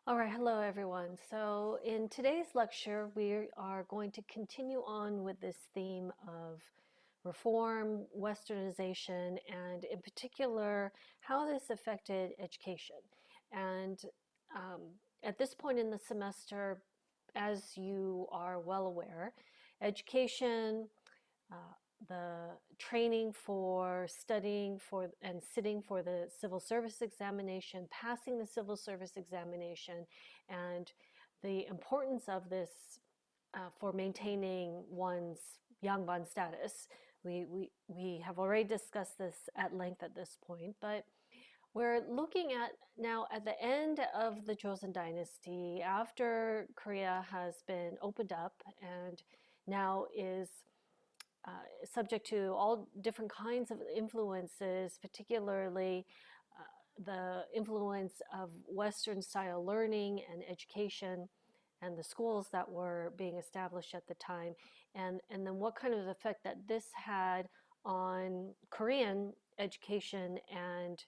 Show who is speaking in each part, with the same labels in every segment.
Speaker 1: All right, hello everyone. So in today's lecture, we are going to continue on with this theme of reform, westernization, and in particular, how this affected education. And at this point in the semester, as you are well aware, education, uh, the training for studying for and sitting for the civil service examination, passing the civil service examination, and the importance of this for maintaining one's Yangban status. We have already discussed this at length at this point, but we're looking at now at the end of the Joseon dynasty, after Korea has been opened up and now is subject to all different kinds of influences, particularly the influence of Western style learning and education and the schools that were being established at the time, and then what kind of effect that this had on Korean education and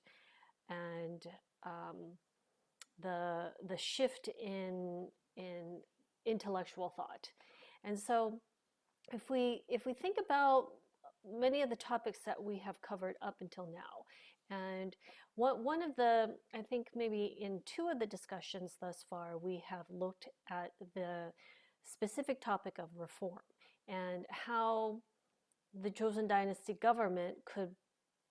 Speaker 1: the shift in intellectual thought. And so if we think about many of the topics that we have covered up until now, and one of the, I think maybe in two of the discussions thus far, we have looked at the specific topic of reform and how the Joseon dynasty government could,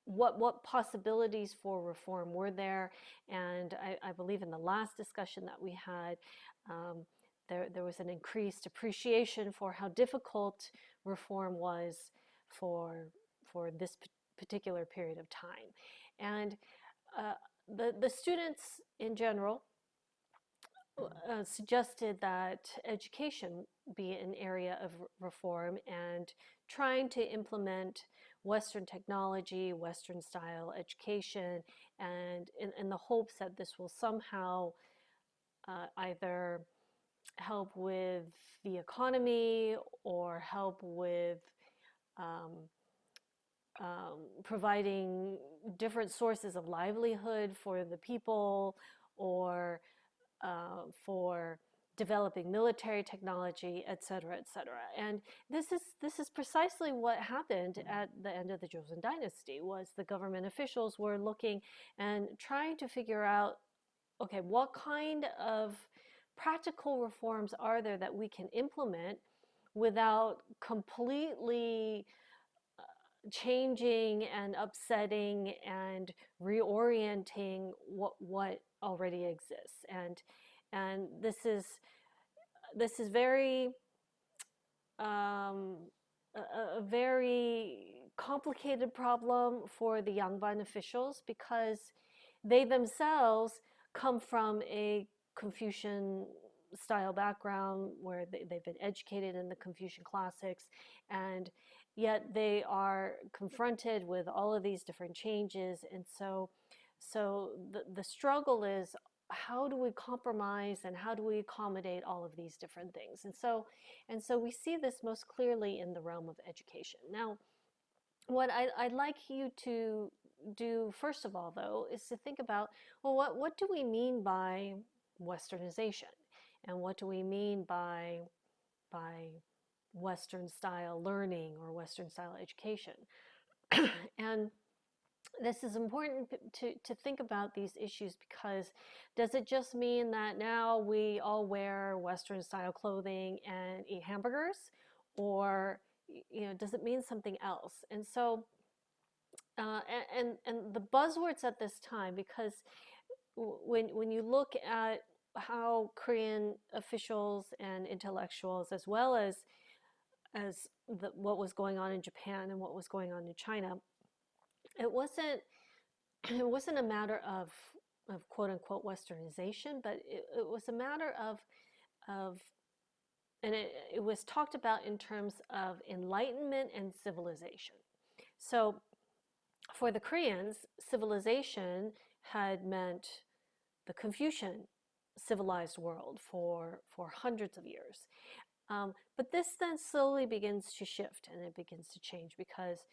Speaker 1: what possibilities for reform were there. And I believe in the last discussion that we had, there was an increased appreciation for how difficult reform was for this particular period of time. And the students in general suggested that education be an area of reform and trying to implement Western technology, Western style education, and in the hopes that this will somehow either help with the economy or help with providing different sources of livelihood for the people, or for developing military technology, et cetera, et cetera. And this is precisely what happened at the end of the Joseon dynasty. Was the government officials were looking and trying to figure out, okay, what kind of practical reforms are there that we can implement without completely changing and upsetting and reorienting what already exists. And this is very a very complicated problem for the Yangban officials, because they themselves come from a Confucian style background where they've been educated in the Confucian classics, and yet they are confronted with all of these different changes. And so the struggle is, how do we compromise and how do we accommodate all of these different things? And so we see this most clearly in the realm of education. Now, what I'd like you to do first of all, though, is to think about, well, what do we mean by westernization, and what do we mean by Western style learning or Western style education? And this is important to think about these issues, because does it just mean that now we all wear Western style clothing and eat hamburgers, or does it mean something else? And so and the buzzwords at this time, because when you look at how Korean officials and intellectuals, as well as what was going on in Japan and what was going on in China, it wasn't a matter of quote unquote westernization, but it was a matter of and it was talked about in terms of enlightenment and civilization. So for the Koreans, civilization had meant the Confucian civilized world for hundreds of years. But this then slowly begins to shift and it begins to change, because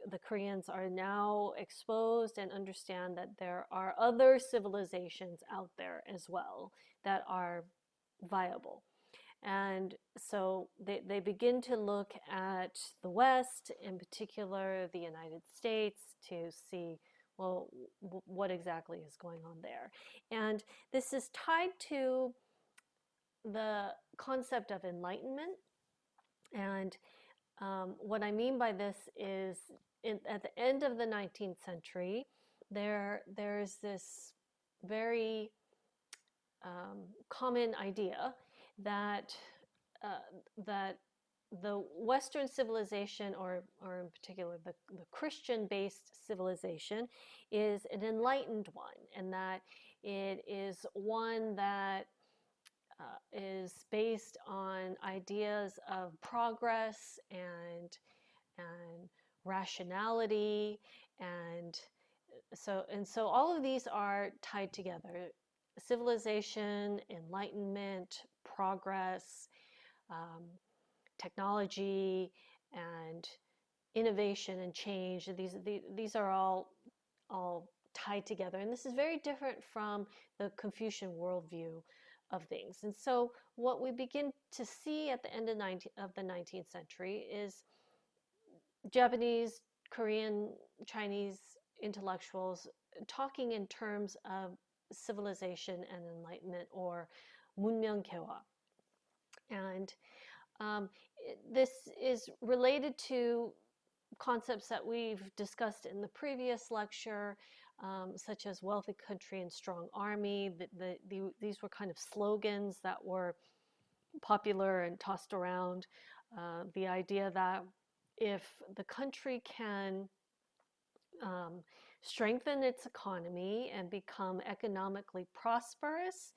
Speaker 1: the Koreans are now exposed and understand that there are other civilizations out there as well that are viable. And so they begin to look at the West, in particular the United States, to see, well, what exactly is going on there. And this is tied to the concept of enlightenment. And what I mean by this is at the end of the 19th century, there's this very common idea that that the Western civilization, or in particular the Christian-based civilization, is an enlightened one, and that it is one that is based on ideas of progress and rationality, and so all of these are tied together: civilization, enlightenment, progress, um, technology, and innovation and change. These are all tied together, and this is very different from the Confucian worldview of things. And so what we begin to see at the end of the 19th century is Japanese, Korean, Chinese intellectuals talking in terms of civilization and enlightenment, or 문명개화. And this is related to concepts that we've discussed in the previous lecture, such as wealthy country and strong army. These were kind of slogans that were popular and tossed around. The idea that if the country can strengthen its economy and become economically prosperous,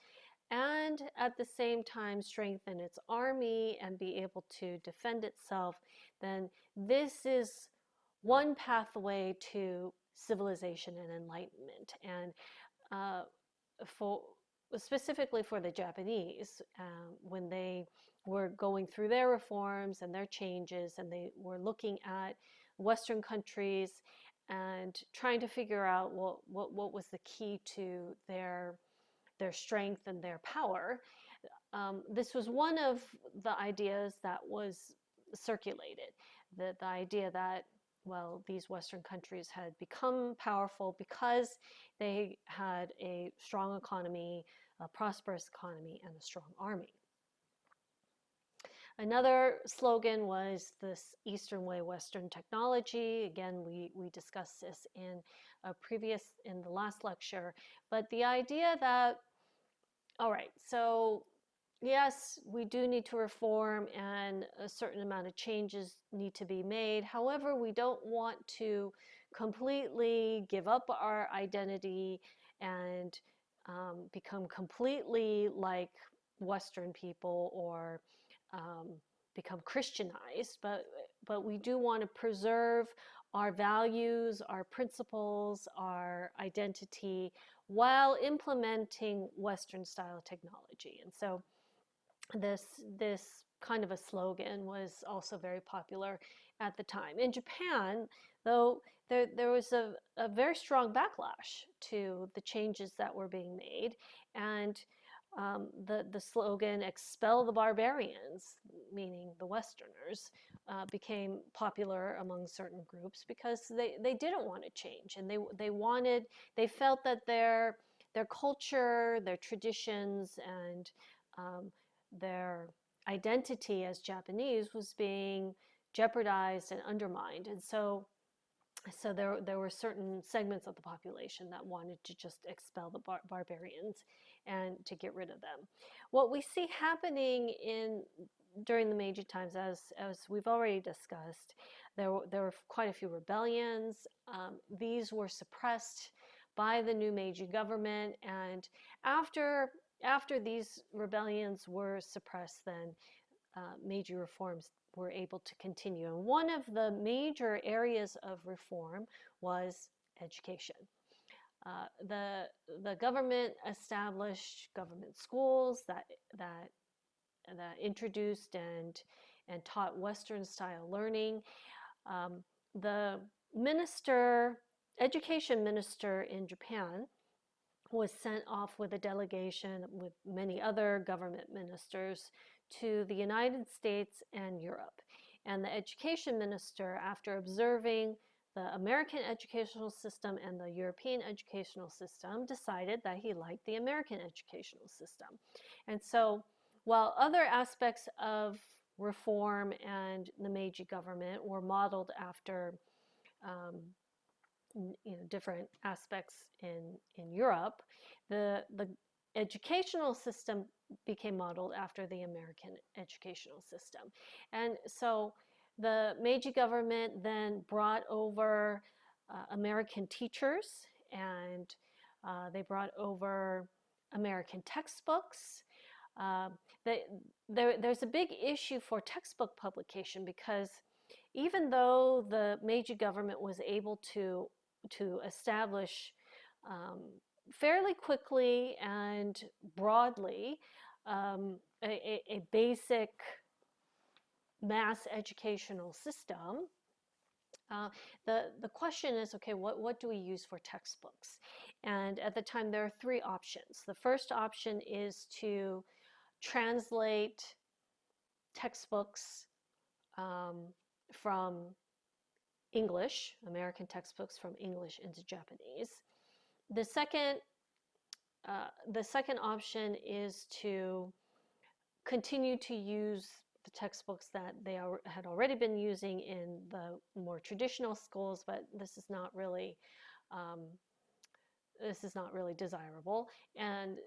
Speaker 1: and at the same time strengthen its army and be able to defend itself, then this is one pathway to civilization and enlightenment. And specifically for the Japanese, when they were going through their reforms and their changes, and they were looking at Western countries and trying to figure out what was the key to their strength and their power. This was one of the ideas that was circulated, the idea that, well, these Western countries had become powerful because they had a strong economy, a prosperous economy, and a strong army. Another slogan was this Eastern way, Western technology. Again, we discussed this in the last lecture, but the idea that, all right, so yes, we do need to reform and a certain amount of changes need to be made. However, we don't want to completely give up our identity and become completely like Western people, or become Christianized, but we do want to preserve our values, our principles, our identity, while implementing Western style technology. And so this kind of a slogan was also very popular at the time. In Japan, though, there was a very strong backlash to the changes that were being made, and the slogan "Expel the barbarians," meaning the Westerners, became popular among certain groups because they didn't want to change, and they felt that their culture, their traditions, and their identity as Japanese was being jeopardized and undermined. And so there were certain segments of the population that wanted to just expel the barbarians and to get rid of them. What we see happening during the Meiji times, as we've already discussed, there were quite a few rebellions. These were suppressed by the new Meiji government, and after these rebellions were suppressed, then Meiji reforms were able to continue. And one of the major areas of reform was education. The government established government schools that introduced and taught Western style learning. the education minister in Japan was sent off with a delegation with many other government ministers to the United States and Europe. And the education minister, after observing the American educational system and the European educational system, decided that he liked the American educational system. And so, while other aspects of reform and the Meiji government were modeled after um, different aspects in Europe, the educational system became modeled after the American educational system. And so the Meiji government then brought over American teachers, and they brought over American textbooks. Uh, there's a big issue for textbook publication because even though the Meiji government was able to establish fairly quickly and broadly a basic mass educational system, the question is, okay, what do we use for textbooks? And at the time, there are three options. The first option is to translate textbooks from English, American textbooks from English into Japanese. The second option is to continue to use the textbooks that they had already been using in the more traditional schools, but this is not really desirable, and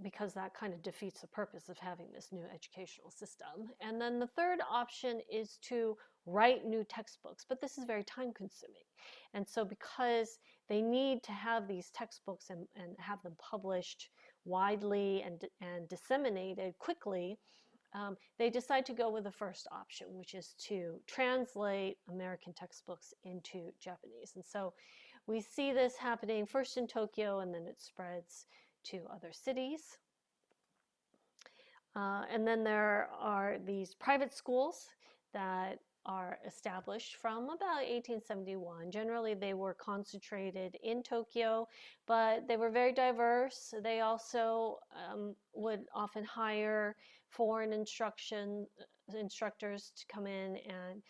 Speaker 1: because that kind of defeats the purpose of having this new educational system. And then the third option is to write new textbooks, but this is very time consuming. And so because they need to have these textbooks and have them published widely and disseminated quickly, they decide to go with the first option, which is to translate American textbooks into Japanese. And so we see this happening first in Tokyo, and then it spreads to other cities. And then there are these private schools that are established from about 1871. Generally, they were concentrated in Tokyo, but they were very diverse. They also would often hire foreign instructors to come in and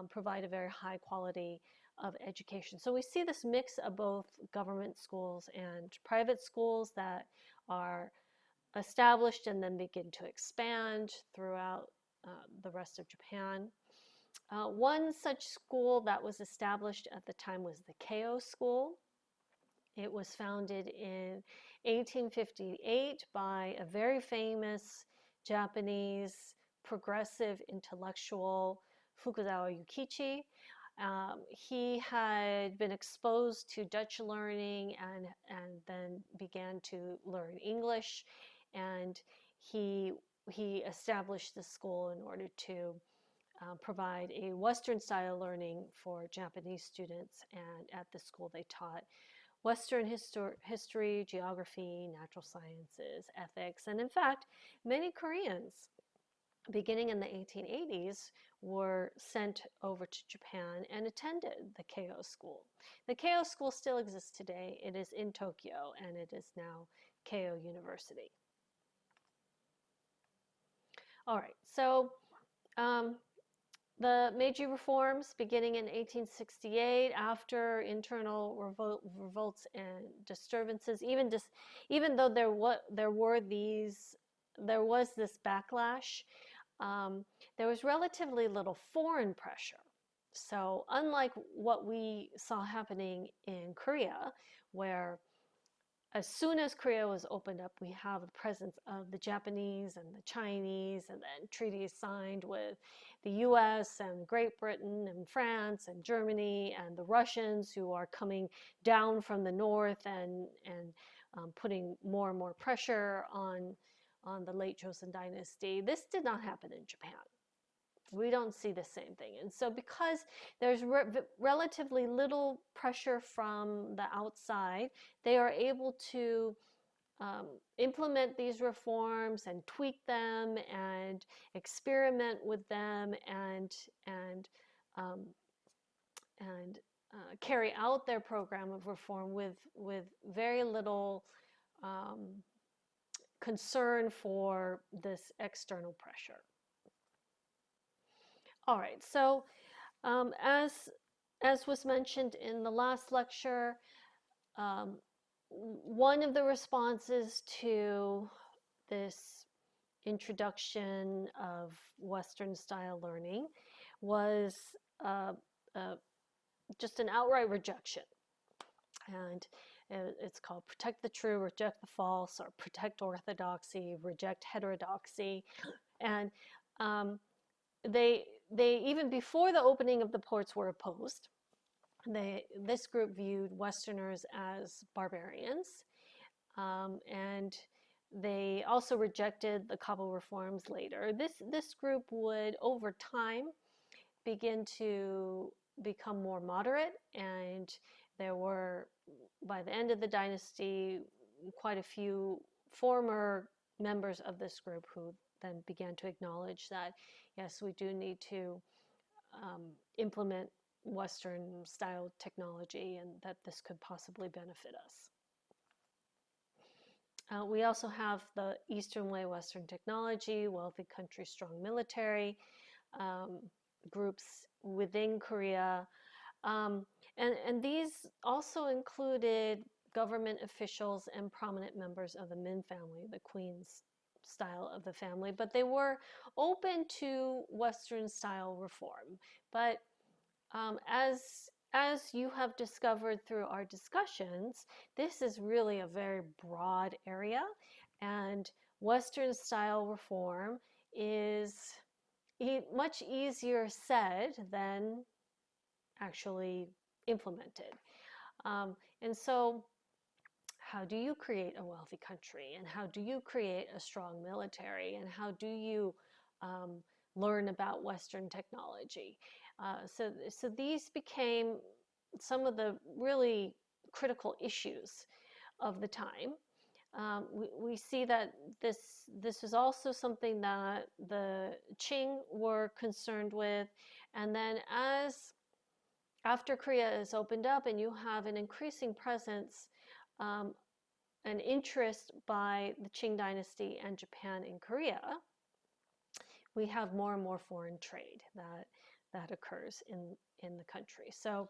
Speaker 1: provide a very high quality of education. So we see this mix of both government schools and private schools that are established and then begin to expand throughout the rest of Japan. One such school that was established at the time was the Keio School. It was founded in 1858 by a very famous Japanese progressive intellectual, Fukuzawa Yukichi. He had been exposed to Dutch learning and then began to learn English, and he established the school in order to provide a Western style learning for Japanese students. And at the school they taught Western history, geography, natural sciences, ethics, and in fact, many Koreans beginning in the 1880s were sent over to Japan and attended the Keio School. The Keio School still exists today. It is in Tokyo, and it is now Keio University. All right, so the Meiji reforms beginning in 1868, after internal revolts and disturbances, even though there was this backlash, there was relatively little foreign pressure. So unlike what we saw happening in Korea, where as soon as Korea was opened up, we have the presence of the Japanese and the Chinese, and then treaties signed with the US and Great Britain and France and Germany and the Russians, who are coming down from the north and putting more and more pressure on the late Joseon dynasty. This did not happen in Japan. We don't see the same thing. And so because there's relatively little pressure from the outside, they are able to implement these reforms and tweak them and experiment with them and carry out their program of reform with very little concern for this external pressure. All right, so as was mentioned in the last lecture, one of the responses to this introduction of Western style learning was uh, uh, just an outright rejection. And it's called protect the true, reject the false, or protect orthodoxy, reject heterodoxy. And they even before the opening of the ports were opposed. This group viewed Westerners as barbarians, and they also rejected the Kabul reforms later. This group would, over time, begin to become more moderate, and there were, by the end of the dynasty, quite a few former members of this group who then began to acknowledge that, yes, we do need to implement Western style technology and that this could possibly benefit us. We also have the Eastern way, Western technology, wealthy country, strong military, groups within Korea. And these also included government officials and prominent members of the Min family, the Queen's style of the family, but they were open to Western style reform. But as you have discovered through our discussions, this is really a very broad area, and Western style reform is much easier said than actually implemented. And so how do you create a wealthy country, and how do you create a strong military, and how do you learn about Western technology? So these became some of the really critical issues of the time. We see that this is also something that the Qing were concerned with, and then after Korea is opened up and you have an increasing presence, an interest by the Qing dynasty and Japan in Korea, we have more and more foreign trade that occurs in the country. So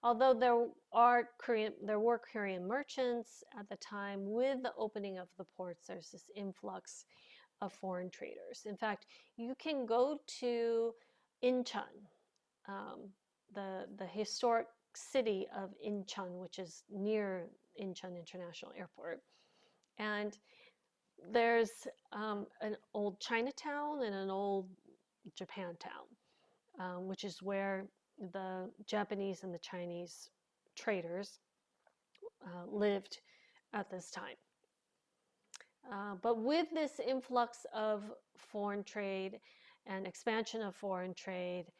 Speaker 1: although there were Korean merchants at the time, with the opening of the ports, there's this influx of foreign traders. In fact, you can go to Incheon, the historic city of Incheon, which is near Incheon International Airport, and there's an old Chinatown and an old Japantown, which is where the Japanese and the Chinese traders lived at this time. But with this influx of foreign trade and expansion of foreign trade,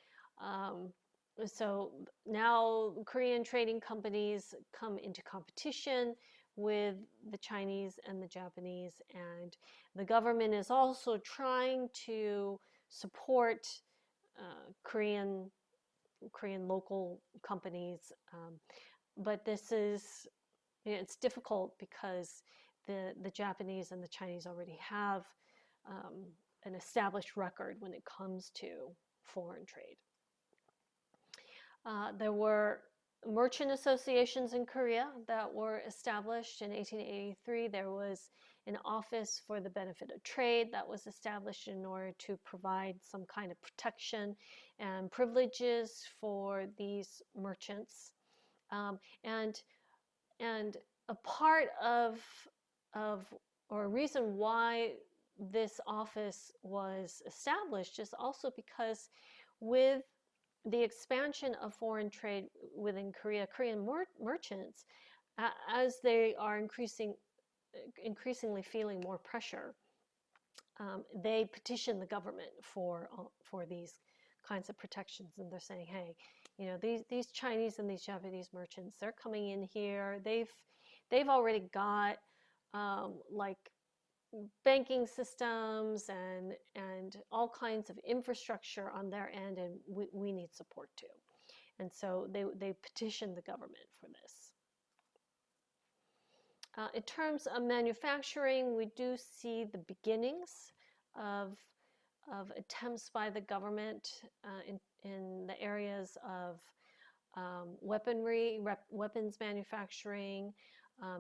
Speaker 1: so now Korean trading companies come into competition with the Chinese and the Japanese, and the government is also trying to support Korean local companies, but this is, it's difficult because the Japanese and the Chinese already have an established record when it comes to foreign trade. There were merchant associations in Korea that were established in 1883. There was an office for the benefit of trade that was established in order to provide some kind of protection and privileges for these merchants. And a part of or a reason why this office was established is also because with the expansion of foreign trade within Korea, Korean merchants, as they are increasingly feeling more pressure, they petition the government for these kinds of protections, and they're saying, hey, you know, these Chinese and these Japanese merchants, they're coming in here. They've already got like banking systems and all kinds of infrastructure on their end, and we need support too. And so they petitioned the government for this. In terms of manufacturing, we do see the beginnings of attempts by the government in the areas of weaponry, weapons manufacturing.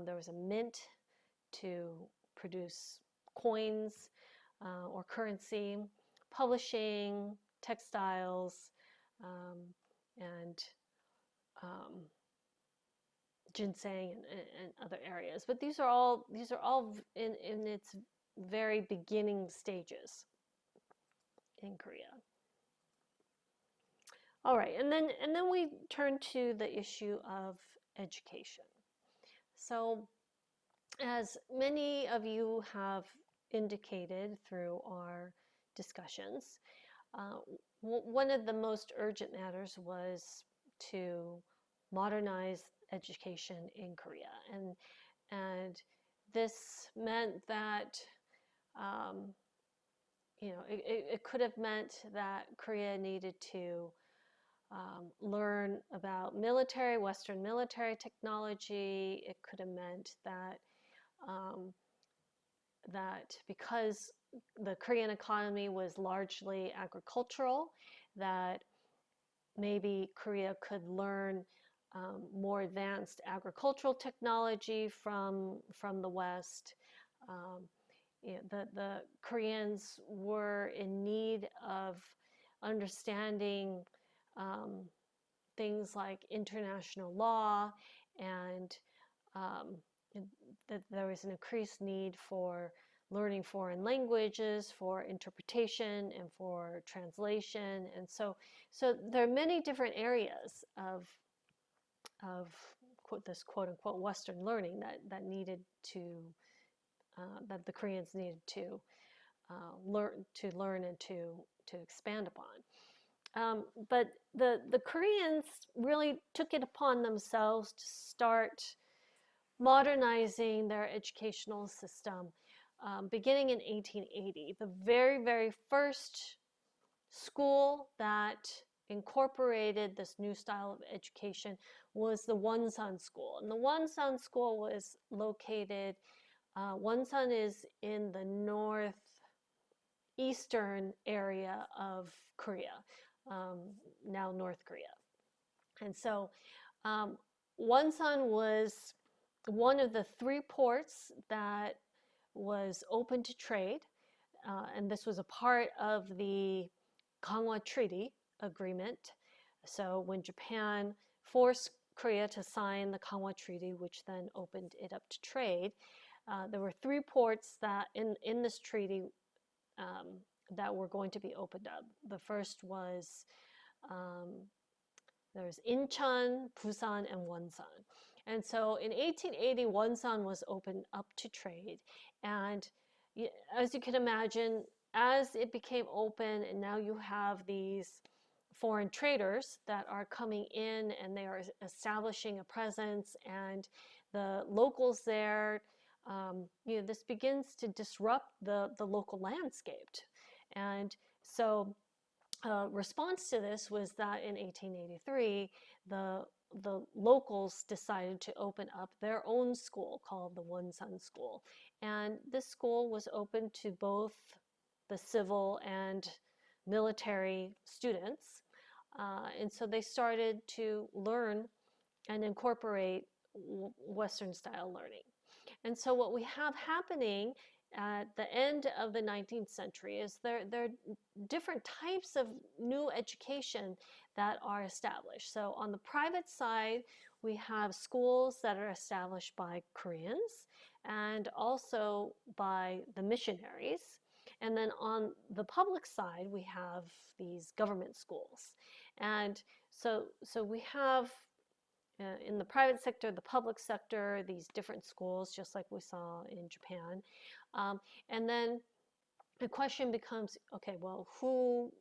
Speaker 1: There was a mint to produce coins or currency, publishing, textiles, and ginseng and other areas. But these are all in its very beginning stages in Korea. All right, and then we turn to the issue of education. So, as many of you have indicated through our discussions, one of the most urgent matters was to modernize education in Korea, and this meant that it could have meant that Korea needed to learn about Western military technology. It could have meant that that because the Korean economy was largely agricultural, that maybe Korea could learn more advanced agricultural technology from the West. The Koreans were in need of understanding things like international law, and that there was an increased need for learning foreign languages, for interpretation, and for translation. And so there are many different areas of this quote unquote Western learning that needed to that the Koreans needed to learn and to expand upon. But the Koreans really took it upon themselves to start modernizing their educational system beginning in 1880. The very, very first school that incorporated this new style of education was the Wonsan School. And the Wonsan School was located, Wonsan is in the northeastern area of Korea, now North Korea. And so Wonsan was one of the 3 ports that was open to trade, and this was a part of the Ganghwa Treaty Agreement. So when Japan forced Korea to sign the Ganghwa Treaty, which then opened it up to trade, there were 3 ports that in this treaty that were going to be opened up. The first was there's Incheon, Busan, and Wonsan. And so in 1880, Wonsan was opened up to trade. And as you can imagine, as it became open, and now you have these foreign traders that are coming in and they are establishing a presence, and the locals there, this begins to disrupt the local landscape. And so response to this was that in 1883, the locals decided to open up their own school called the Wonsan School. And this school was open to both the civil and military students. And so they started to learn and incorporate Western style learning. And so what we have happening at the end of the 19th century is there are different types of new education that are established. So on the private side, we have schools that are established by Koreans and also by the missionaries. And then on the public side, we have these government schools. And so we have in the private sector, the public sector, these different schools, just like we saw in Japan. And then the question becomes, okay, well, who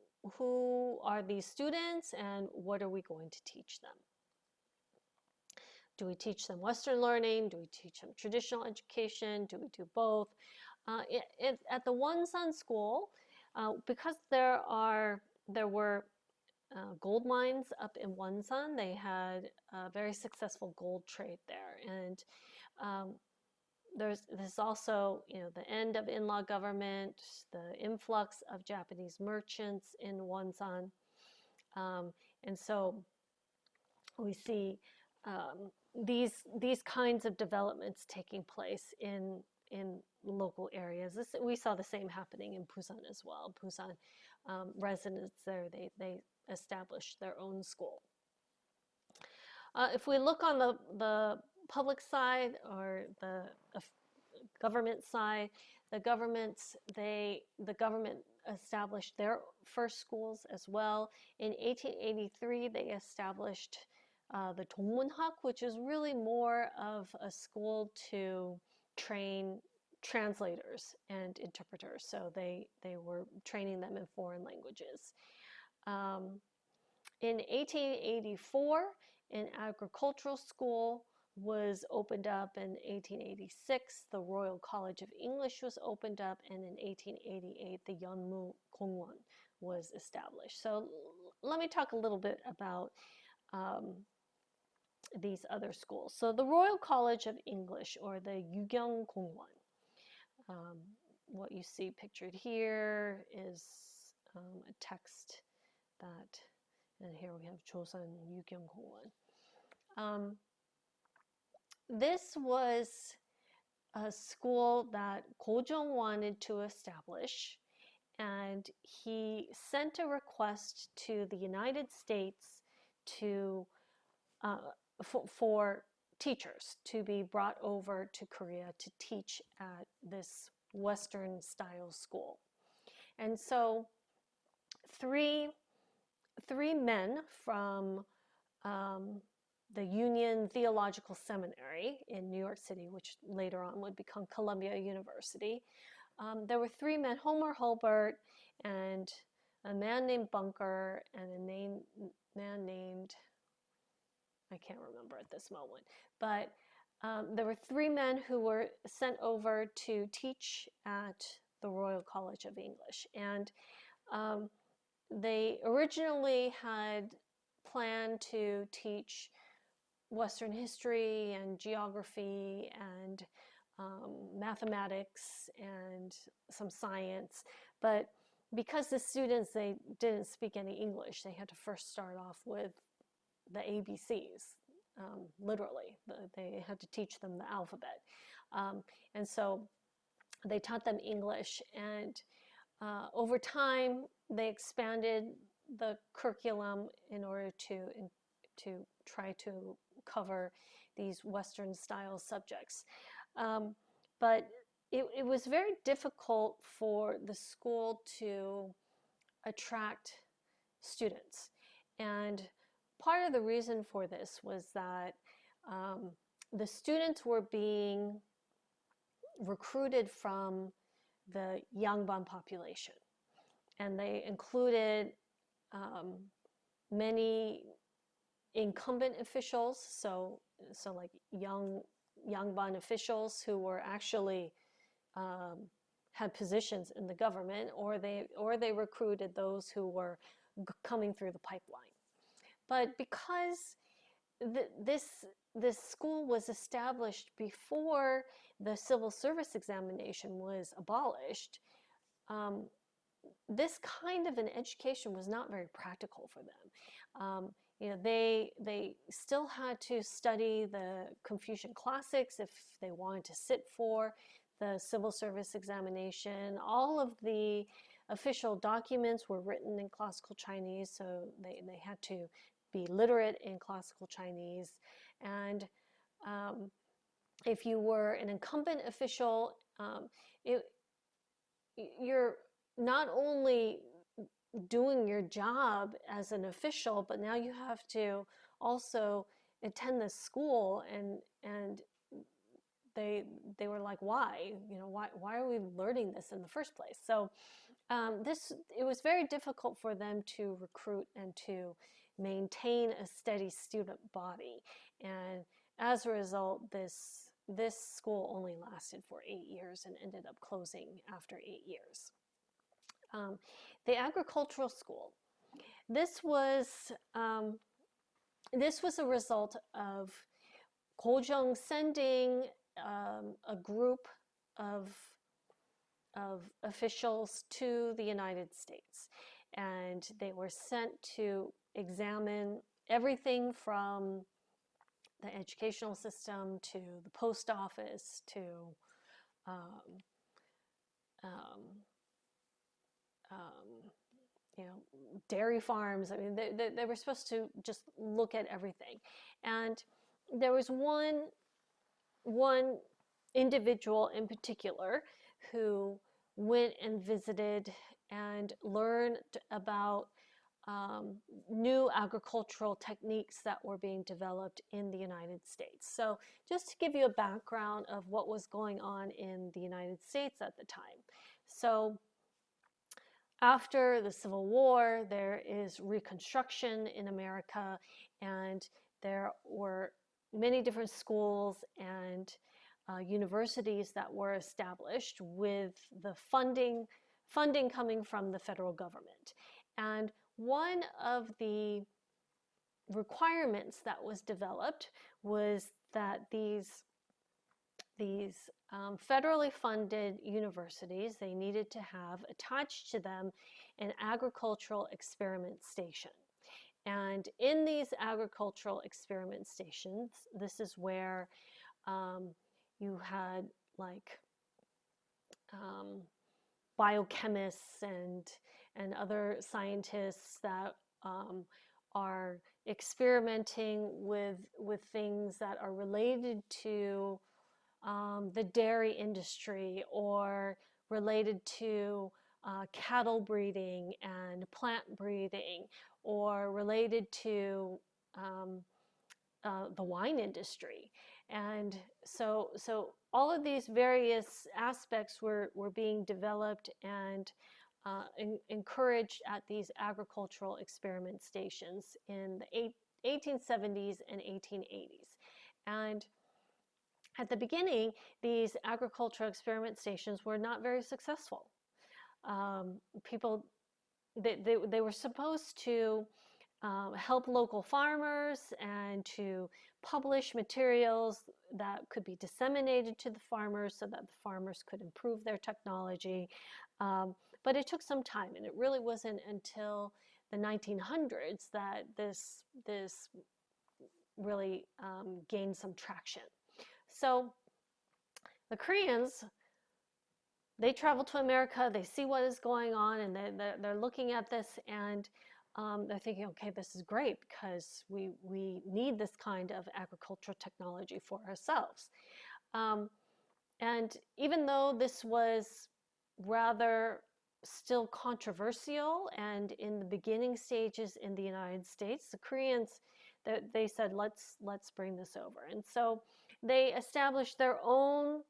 Speaker 1: are these students and what are we going to teach them? Do we teach them Western learning? Do we teach them traditional education? Do we do both? At the Wonsan School, because there were gold mines up in Wonsan. They had a very successful gold trade there. And there's also, the end of in-law government, the influx of Japanese merchants in Wonsan. And so we see these kinds of developments taking place in local areas. We saw the same happening in Busan as well. Busan residents there, they established their own school. If we look on the public side or the government side, the government established their first schools as well. In 1883, they established the Dongmunhak, which is really more of a school to train translators and interpreters. So they were training them in foreign languages. In 1884, an agricultural school was opened up. In 1886, the Royal College of English was opened up, and in 1888, the Yeonmu Gongwon was established. So let me talk a little bit about these other schools. So the Royal College of English, or the Yugyong Gongwon, what you see pictured here is a text that, and here we have CHOSON Yugyong Gongwon. This was a school that Gojong wanted to establish, and he sent a request to the United States to for teachers to be brought over to Korea to teach at this Western style school. And so three men from the Union Theological Seminary in New York City, which later on would become Columbia University. There were three men, Homer Hulbert, and a man named Bunker, and a man named, I can't remember at this moment, but there were three men who were sent over to teach at the Royal College of English. And they originally had planned to teach Western history and geography and mathematics and some science, but because the students, they didn't speak any English, they had to first start off with the ABCs, literally. They had to teach them the alphabet. And so they taught them English, and over time they expanded the curriculum in order to try to cover these Western style subjects. But it was very difficult for the school to attract students. And part of the reason for this was that the students were being recruited from the Yangban population. And they included many incumbent officials, so like young Yangban officials who were actually had positions in the government, or they recruited those who were coming through the pipeline. But because this school was established before the civil service examination was abolished, this kind of an education was not very practical for them. They still had to study the Confucian classics if they wanted to sit for the civil service examination. All of the official documents were written in classical Chinese, so they had to be literate in classical Chinese. And if you were an incumbent official, you're not only doing your job as an official, but now you have to also attend the school, and they were like, why are we learning this in the first place? So it was very difficult for them to recruit and to maintain a steady student body, and as a result, this school only lasted for 8 years and ended up closing after 8 years. The agricultural school. this was a result of Kojong sending a group of officials to the United States, and they were sent to examine everything from the educational system to the post office to um, um, um, dairy farms. I mean, they were supposed to just look at everything. And there was one individual in particular who went and visited and learned about new agricultural techniques that were being developed in the United States. So just to give you a background of what was going on in the United States at the time. So after the Civil War, there is Reconstruction in America, and there were many different schools and universities that were established with the funding coming from the federal government. And one of the requirements that was developed was that these federally funded universities, they needed to have attached to them an agricultural experiment station. And in these agricultural experiment stations, this is where you had like biochemists and other scientists that are experimenting with things that are related to the dairy industry or related to cattle breeding and plant breeding or related to the wine industry. And so all of these various aspects were being developed and encouraged at these agricultural experiment stations in the 1870s and 1880s. And at the beginning, these agricultural experiment stations were not very successful. People, they were supposed to help local farmers and to publish materials that could be disseminated to the farmers so that the farmers could improve their technology. But it took some time, and it really wasn't until the 1900s that this really gained some traction. So the Koreans, they travel to America, they see what is going on, and they're looking at this, and they're thinking, okay, this is great because we need this kind of agricultural technology for ourselves. And even though this was rather still controversial and in the beginning stages in the United States, the Koreans, they said, let's bring this over. And so they established their own,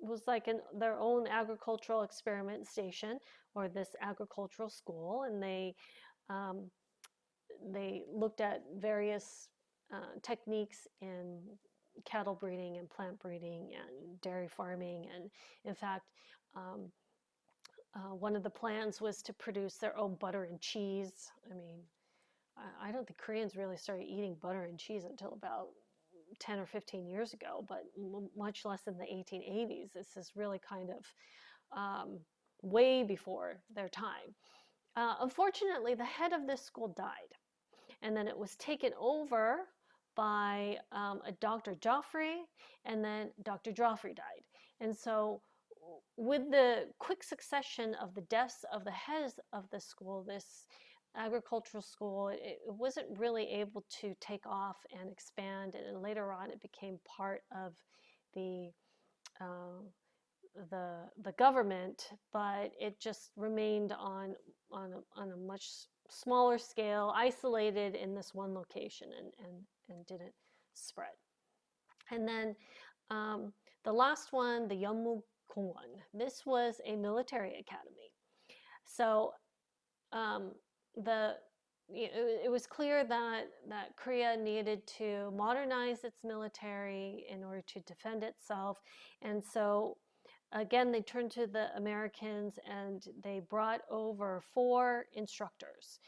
Speaker 1: was like their own agricultural experiment station, or this agricultural school, and they looked at various techniques in cattle breeding and plant breeding and dairy farming. And in fact, one of the plans was to produce their own butter and cheese. I mean, I don't think Koreans really started eating butter and cheese until about 10 or 15 years ago, but much less in the 1880s. This is really kind of way before their time. Unfortunately, the head of this school died, and then it was taken over by a Dr. Joffrey, and then Dr. Joffrey died. And so with the quick succession of the deaths of the heads of the school, this agricultural school, it wasn't really able to take off and expand, and later on it became part of the government, but it just remained on a much smaller scale, isolated in this one location, and didn't spread. And then the last one, the Yeonmu-Gongwon, this was a military academy. So it was clear that Korea needed to modernize its military in order to defend itself. And so again, they turned to the Americans, and they brought over 4 instructors.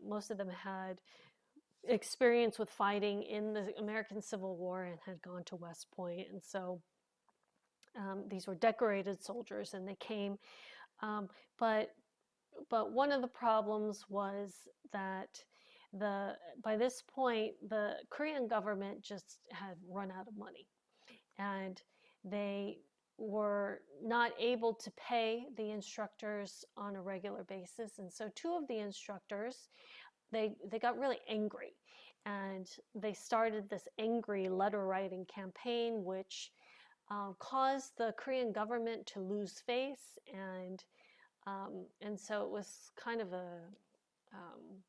Speaker 1: Most of them had experience with fighting in the American Civil War and had gone to West Point. And so these were decorated soldiers, and they came. Um, but one of the problems was that by this point, the Korean government just had run out of money, and they were not able to pay the instructors on a regular basis. And so two of the instructors, they got really angry, and they started this angry letter writing campaign, which caused the Korean government to lose face, and so it was kind of a um,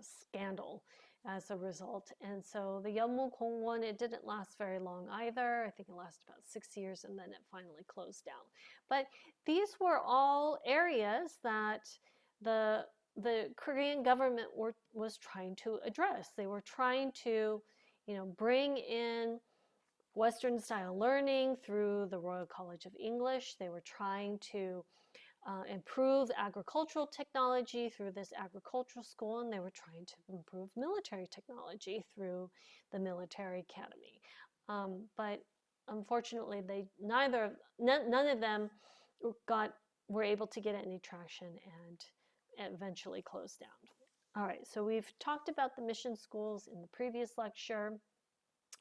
Speaker 1: scandal as a result. And so the Yeonmu Gongwon, it didn't last very long either. I think it lasted about 6 years, and then it finally closed down. But these were all areas that the Korean government was trying to address. They were trying to, bring in Western style learning through the Royal College of English. They were trying to improve agricultural technology through this agricultural school, and they were trying to improve military technology through the military academy. But unfortunately, none of them were able to get any traction, and eventually closed down. All right, so we've talked about the mission schools in the previous lecture,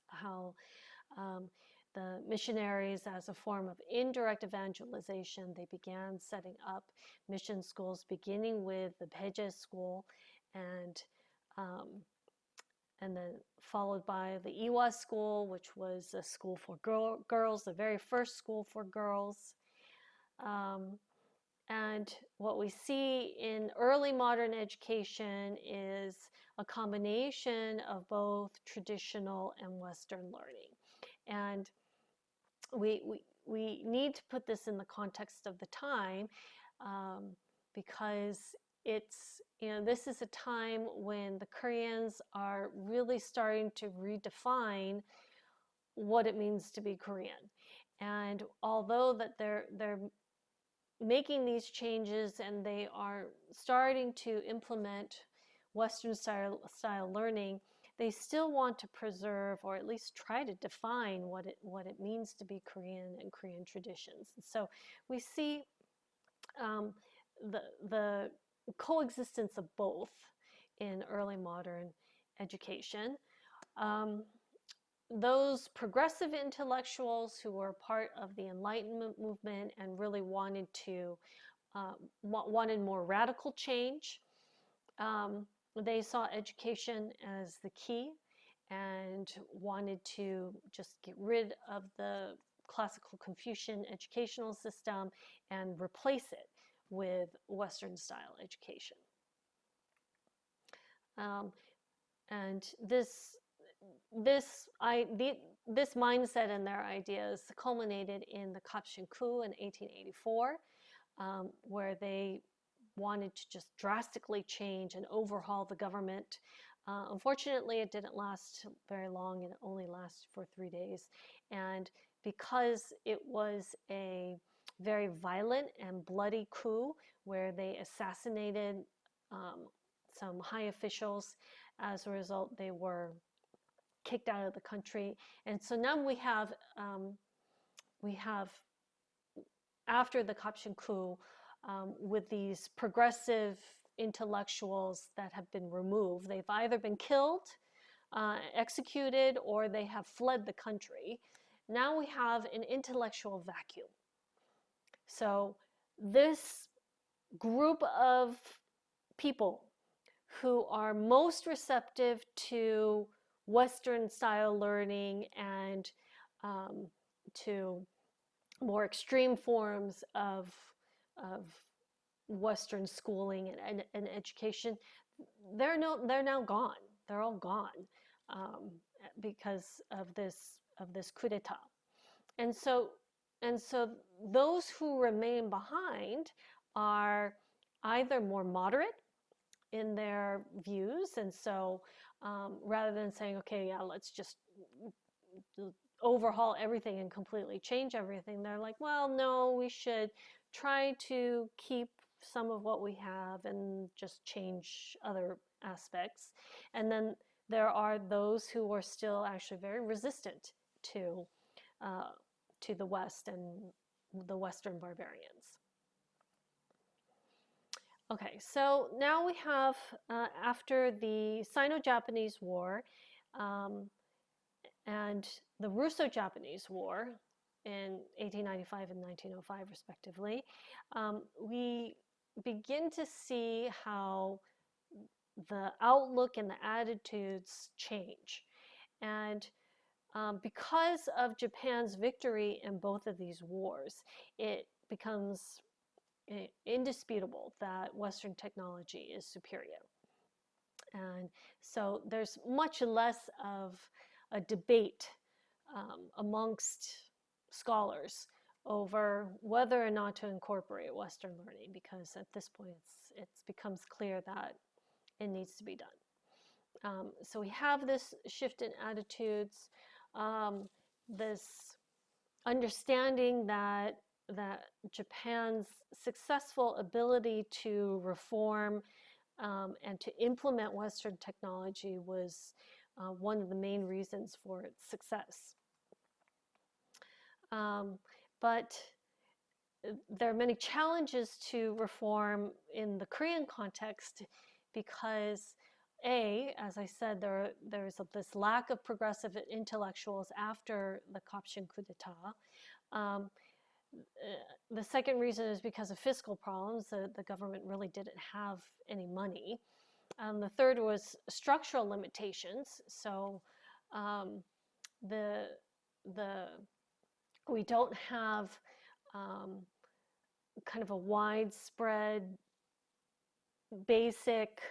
Speaker 1: how the missionaries, as a form of indirect evangelization, they began setting up mission schools, beginning with the Peje school, and then followed by the Iwa school, which was a school for girls, the very first school for girls. And what we see in early modern education is a combination of both traditional and Western learning. And we need to put this in the context of the time, because this is a time when the Koreans are really starting to redefine what it means to be Korean. And although that they're making these changes, and they are starting to implement Western style learning, they still want to preserve, or at least try to define, what it means to be Korean and Korean traditions. And so we see the coexistence of both in early modern education. Those progressive intellectuals who were part of the Enlightenment movement and really wanted more radical change, they saw education as the key and wanted to just get rid of the classical Confucian educational system and replace it with Western style education. And this mindset and their ideas culminated in the Kapshin coup in 1884, where they wanted to just drastically change and overhaul the government. Unfortunately, it didn't last very long, and it only lasted for 3 days. And because it was a very violent and bloody coup where they assassinated some high officials, as a result, they were kicked out of the country. And so now we have after the Kapshin coup, with these progressive intellectuals that have been removed. They've either been killed, executed, or they have fled the country. Now we have an intellectual vacuum. So this group of people who are most receptive to Western style learning and to more extreme forms of Western schooling and education, they're now gone. They're all gone because of this coup d'état. And so those who remain behind are either more moderate in their views, and so rather than saying, okay, yeah, let's just overhaul everything and completely change everything, they're like, well, no, we should try to keep some of what we have and just change other aspects. And then there are those who are still actually very resistant to the West and the Western barbarians. Okay, so now we have, after the Sino-Japanese War and the Russo-Japanese War in 1895 and 1905, respectively, we begin to see how the outlook and the attitudes change. And because of Japan's victory in both of these wars, it becomes indisputable that Western technology is superior. And so there's much less of a debate amongst scholars over whether or not to incorporate Western learning, because at this point it becomes clear that it needs to be done. So we have this shift in attitudes, this understanding that Japan's successful ability to reform and to implement Western technology was one of the main reasons for its success. But there are many challenges to reform in the Korean context because, as I said, there's this lack of progressive intellectuals after the Kopshin coup d'etat. The second reason is because of fiscal problems. The government really didn't have any money. The third was structural limitations. So we don't have kind of a widespread basic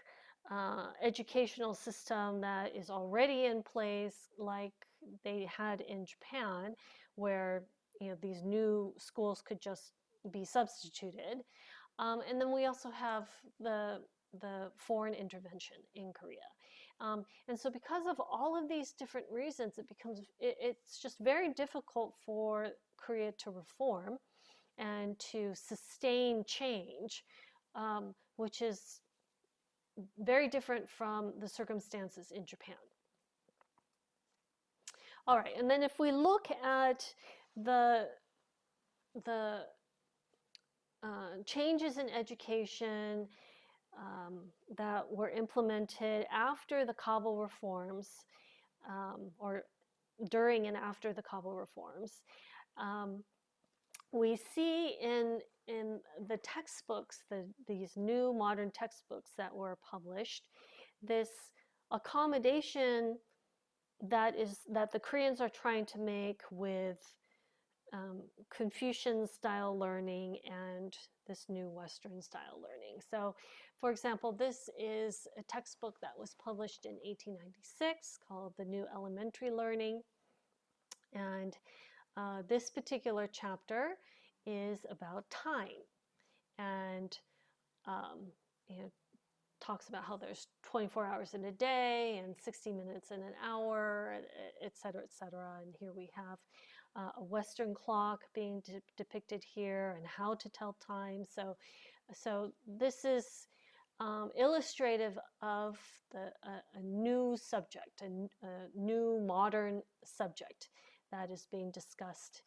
Speaker 1: educational system that is already in place like they had in Japan, where these new schools could just be substituted. And then we also have the foreign intervention in Korea. And so because of all of these different reasons, it's just very difficult for Korea to reform and to sustain change, which is very different from the circumstances in Japan. All right, and then if we look at the changes in education that were implemented after the Kabul reforms, or during and after the Kabul reforms, we see in the textbooks, these new modern textbooks that were published, this accommodation that the Koreans are trying to make with Confucian-style learning and this new Western-style learning. So, for example, this is a textbook that was published in 1896 called The New Elementary Learning. And this particular chapter is about time, and talks about how there's 24 hours in a day and 60 minutes in an hour, et cetera, et cetera. And here we have a Western clock being depicted here, and how to tell time. So this is illustrative of a new subject, a new modern subject that is being discussed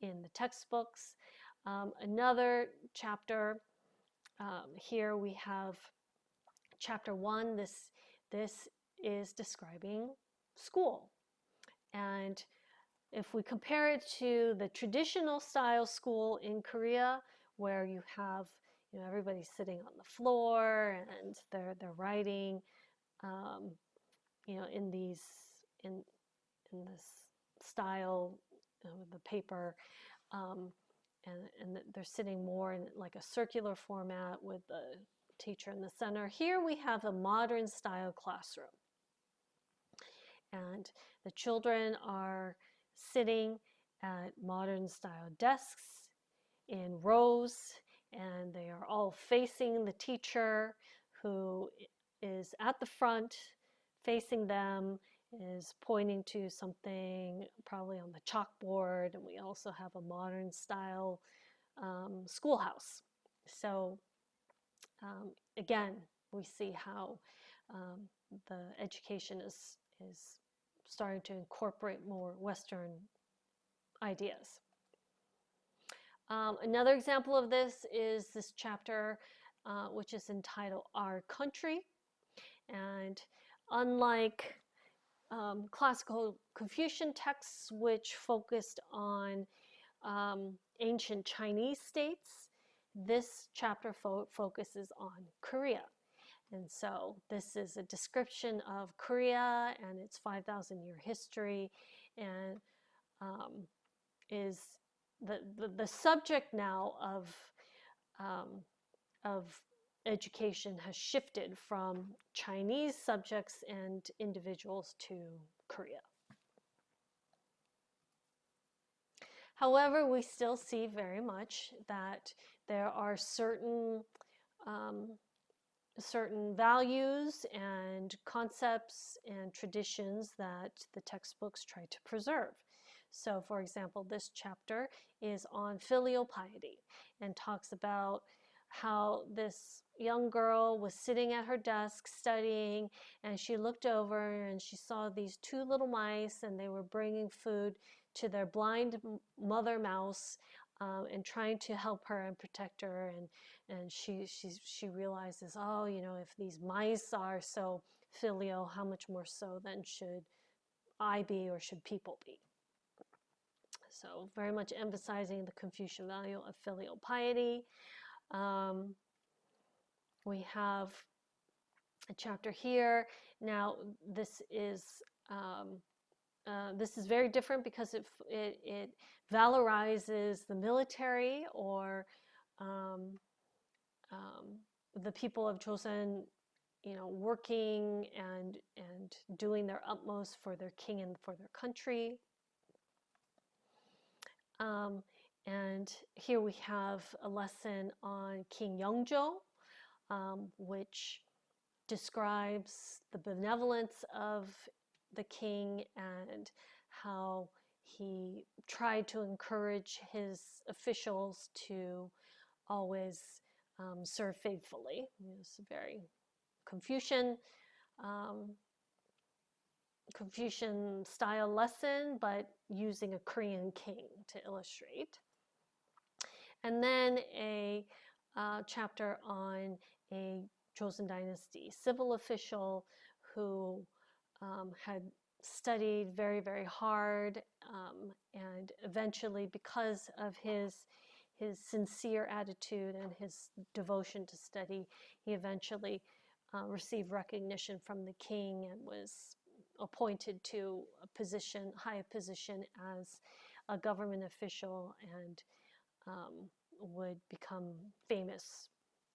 Speaker 1: in the textbooks. Another chapter, here we have chapter 1. This is describing school. And if we compare it to the traditional style school in Korea, where you have everybody sitting on the floor and they're writing in this style with the paper, and they're sitting more in like a circular format with the teacher in the center. Here we have a modern style classroom, and the children are sitting at modern style desks in rows, and they are all facing the teacher, who is at the front facing them, is pointing to something probably on the chalkboard. And we also have a modern style schoolhouse. So again, we see how the education is starting to incorporate more Western ideas. Another example of this is this chapter, which is entitled Our Country. And unlike classical Confucian texts, which focused on ancient Chinese states, this chapter focuses on Korea. And so this is a description of Korea and its 5,000-year history, and is the subject now of education has shifted from Chinese subjects and individuals to Korea. However, we still see very much that there are certain values and concepts and traditions that the textbooks try to preserve. So, for example, this chapter is on filial piety and talks about how this young girl was sitting at her desk studying, and she looked over and she saw these two little mice, and they were bringing food to their blind mother mouse, and trying to help her and protect her. And she realizes, oh, you know, if these mice are so filial, how much more so then should I be, or should people be? So very much emphasizing the Confucian value of filial piety. We have a chapter here. Now this is very different because it valorizes the military, or the people of Choson, you know, working and doing their utmost for their king and for their country. And here we have a lesson on King Yeongjo, which describes the benevolence of the king and how he tried to encourage his officials to always serve faithfully. It's a very Confucian style lesson, but using a Korean king to illustrate. And then a chapter on a Joseon Dynasty civil official who had studied very, very hard, and eventually, because of his sincere attitude and his devotion to study, he eventually received recognition from the king and was appointed to a position, high position, as a government official, and would become famous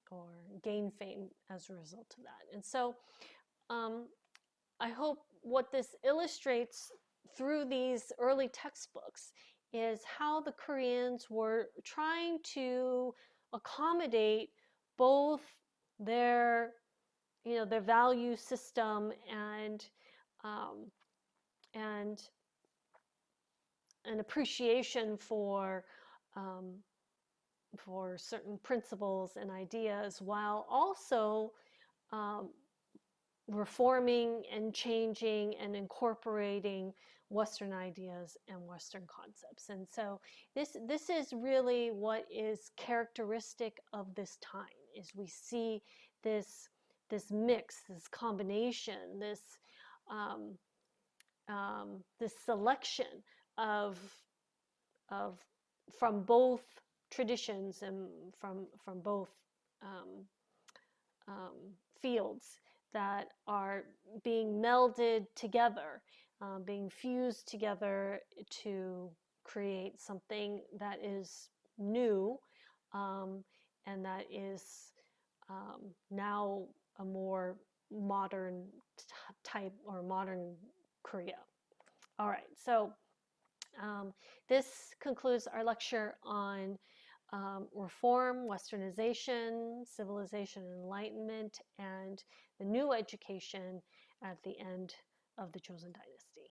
Speaker 1: or gain fame as a result of that. And so I hope what this illustrates through these early textbooks is how the Koreans were trying to accommodate both their, you know, their value system and an appreciation for certain principles and ideas, while also reforming and changing and incorporating Western ideas and Western concepts. And so this is really what is characteristic of this time, is we see this mix, this combination, this selection of from both traditions and from both fields that are being melded together, being fused together to create something that is new, and that is now a more modern type, or modern Korea. All right, so this concludes our lecture on reform, westernization, civilization, and enlightenment, and the new education at the end of the Joseon Dynasty.